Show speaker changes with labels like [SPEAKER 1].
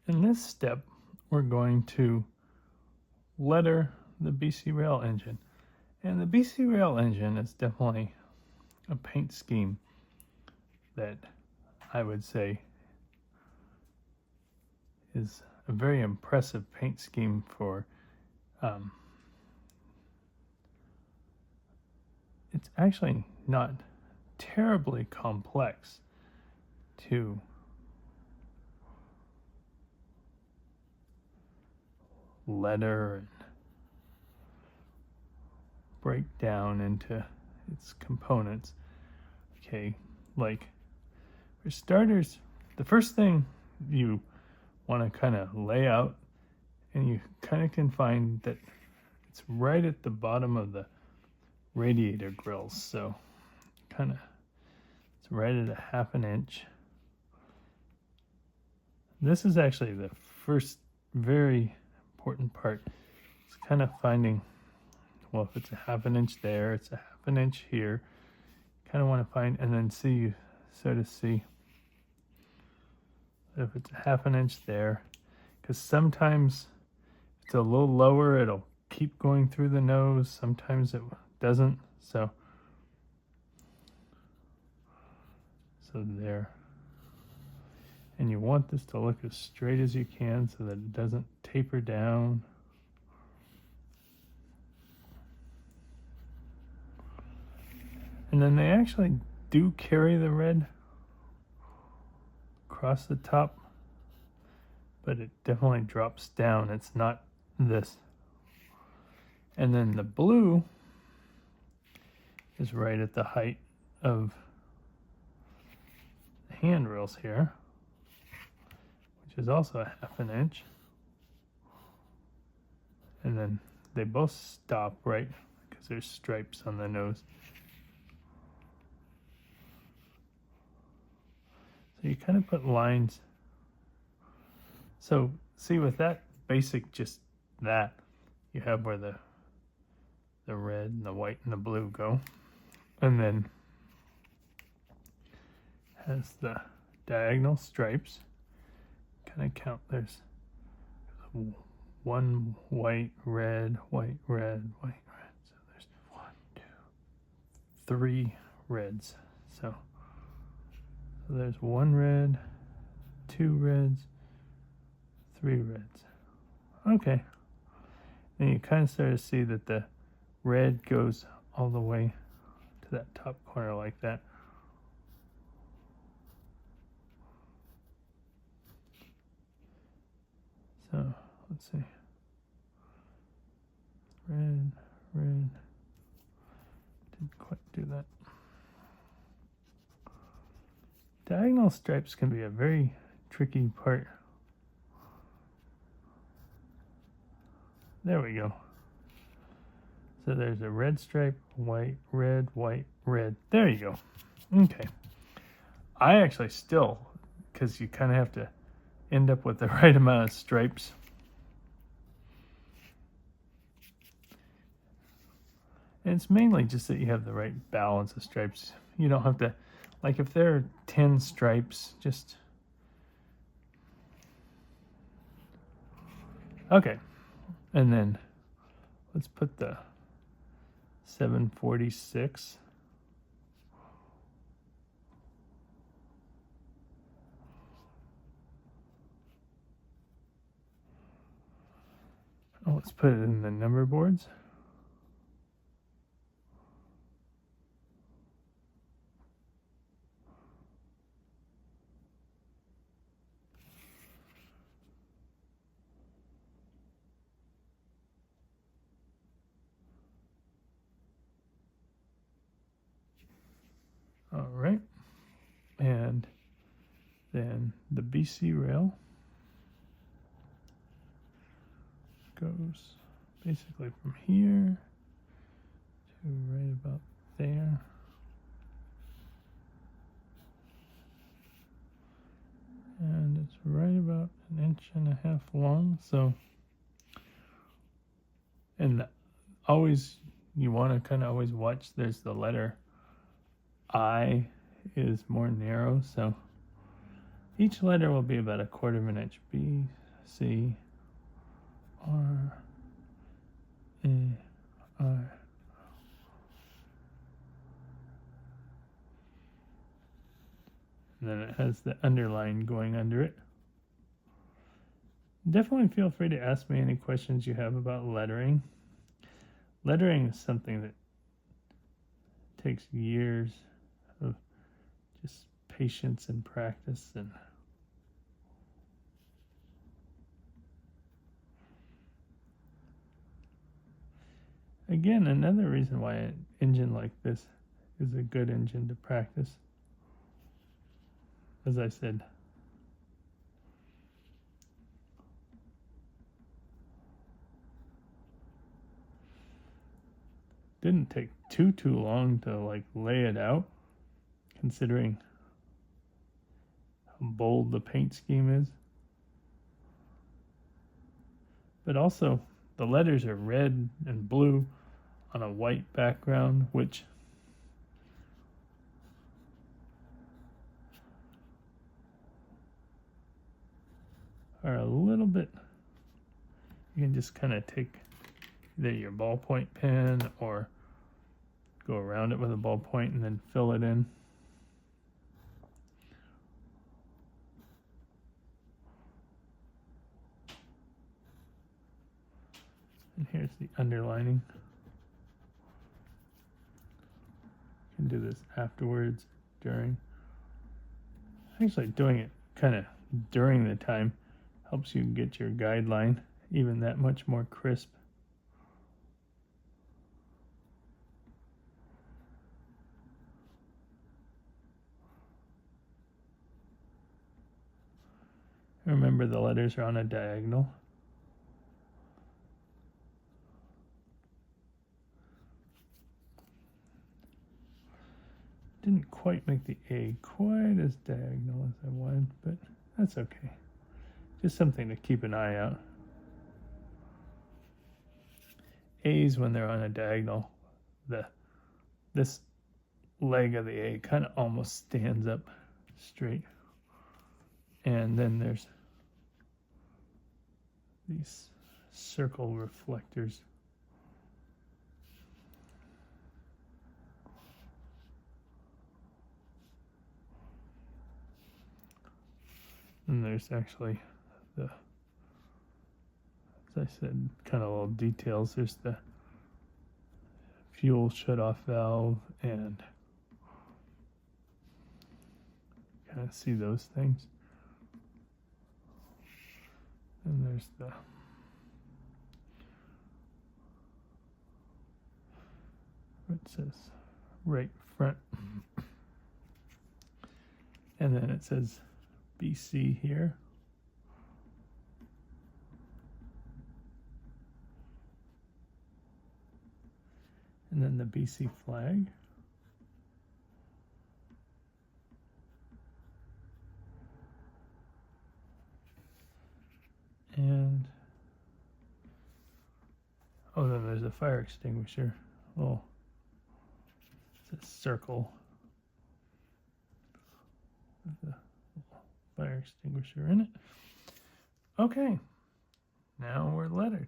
[SPEAKER 1] In this step, we're going to letter the BC Rail engine. And the BC Rail engine is definitely a paint scheme that I would say is a very impressive paint scheme for it's actually not terribly complex to letter and break down into its components. Okay, like for starters, the first thing you want to kind of lay out, and you kind of can find that it's right at the bottom of the radiator grills, so kind of it's right at a 1/2 inch. This is actually the first very important part. It's kind of finding, well, if it's a 1/2 inch there, it's a 1/2 inch here. Kind of want to find, and then see, sort of see if it's a 1/2 inch there, because sometimes it's a little lower, it'll keep going through the nose, sometimes it doesn't, so there. And you want this to look as straight as you can so that it doesn't taper down. And then they actually do carry the red across the top, but it definitely drops down. It's not this. And then the blue is right at the height of the handrails here, which is also a 1/2 inch. And then they both stop right because there's stripes on the nose. So you kind of put lines. So see, with that basic, just that, you have where the red and the white and the blue go. And then has the diagonal stripes. Kind of count, there's one white, red, white, red, white, red. So there's 1, 2, 3 reds. So there's 1 red, 2 reds, 3 reds. Okay. Then you kind of start to see that the red goes all the way to that top corner like that. So let's see. Red, red. Didn't quite do that. Diagonal stripes can be a very tricky part. There we go. So there's a red stripe, white, red, white, red. There you go. Okay. I actually still, because you kind of have to end up with the right amount of stripes. And it's mainly just that you have the right balance of stripes. You don't have to, like if there are 10 stripes, just... Okay. And then let's put the 746. Oh, let's put it in the number boards. All right. And then the BC Rail goes basically from here to right about there. And it's right about 1.5 inches long. So, and always, you want to kind of always watch, there's the letter I is more narrow, so Each letter will be about 1/4 of an inch. B, C, R, A, I. And then it has the underline going under it. Definitely feel free to ask me any questions you have about lettering. Lettering is something that takes years of just patience and practice. And again, another reason why an engine like this is a good engine to practice. As I said, didn't take too long to like lay it out, considering how bold the paint scheme is. But also, the letters are red and blue on a white background, which are a little bit, you can just kind of take either your ballpoint pen or go around it with a ballpoint and then fill it in. And here's the underlining. You can do this afterwards, during. Actually, doing it kind of during the time helps you get your guideline even that much more crisp. Remember, the letters are on a diagonal. Didn't quite make the A quite as diagonal as I wanted, but that's okay. Just something to keep an eye out. A's, when they're on a diagonal, this leg of the A kind of almost stands up straight. And then there's these circle reflectors. And there's actually the, as I said, kind of little details. There's the fuel shutoff valve, and kind of see those things. And there's the it says right front, and then it says BC here. And then the BC flag. And oh, then there's a fire extinguisher. Oh, it's a circle with a fire extinguisher in it. Okay, now we're lettered.